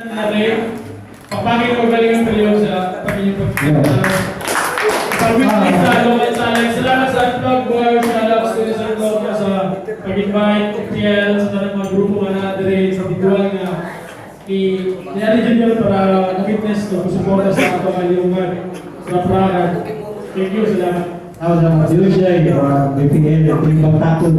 Pagpagin ko galing ang paliw sa pag-inyong pag-witness sa Local Challenge. Salamat sa Vlog Boy, salamat sa Sir Vlog sa pag-invite, PL, sa tanang mga grupo nga na-address, sa tiguan nga i-nari Junior para mag-witness to, suporta sa pag-aliyungan sa Praga. Thank you, salamat. Ako sa Diyosyay, BPL, yung pagtakod.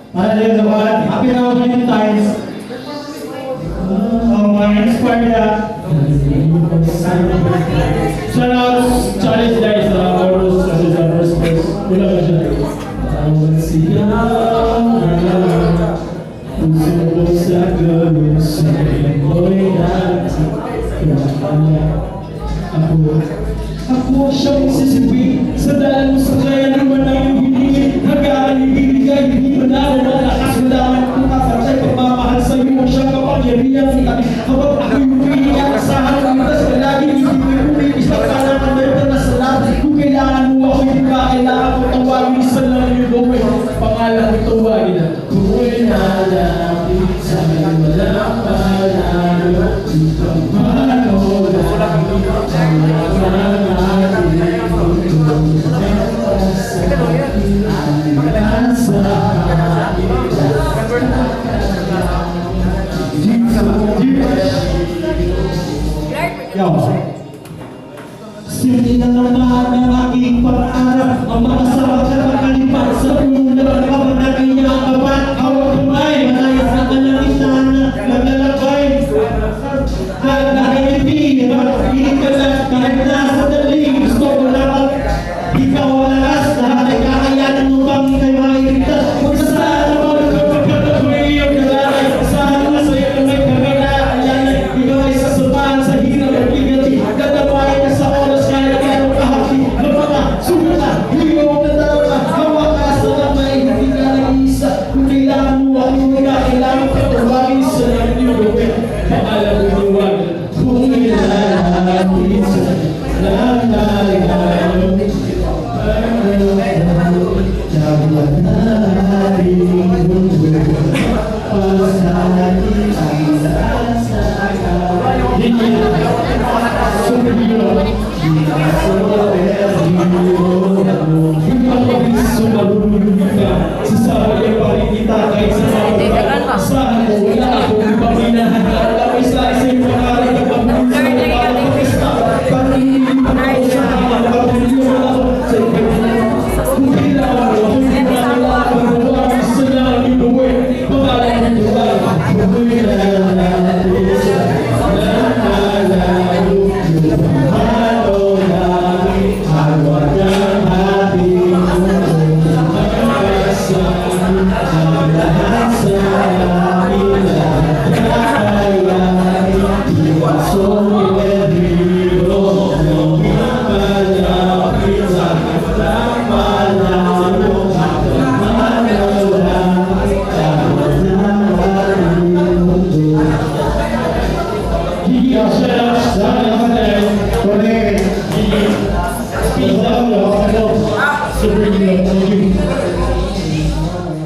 Para rin naman, happy na ako yung times. Mga inspired na. Shout out challenge guys sa Oros kasi sa first place. Wala ka siya. Tawag siya puso ko sa galos mo'y natin. Ako siyang sisipi sa daan mo sa kaya naman ang hihingi. Hanggang ibibigay, hindi mo na ako malakas. Malaman ko kapatay pagmamahal sa iyo. Siyang kapangyarihan sa kami. Kapag ako'y umiiyak sa hanggang palagi hindi mo umiiyak sa kailangan meron na sa lahat. Kung kailangan mo ako, hindi ka kailangan ko tawagin. Isa lang yung gawin. Pangalan ko tawagin na. Kung nalapit sa akin, walang palalo. Ikaw mano lang. Sindi na naman ang aking pag-arap. Ang makasama ka makalipat sa puno na kapag nag-iyak ka pa. Hawak kamay, malayas na kanyang isana. Naglalakay, nakikipin, makikinig ka lang. Kahit nasa dali, gusto ko lang. Ikaw ang lakas, lahat ay kakayanan mo bang ikay makikita. Magsasahan mo, nagkapagkatagoy yung nalalay. Saan mo sa'yo na may kamila. Ikaw ay sasubahan sa hirap at bigati. Dadamay ka sa oras kaya kaya kahati. Napaka, sumata, hiyo na tawa. Hawak ka sa lamay, hindi ka nag-iisa. Kung kailangan mo ako na kailangan ka tawagin sa lang yung gawin. Pangalan ko tawagin. Kung ilalapit sa lalayo. Jawab dari mundo pasal kita.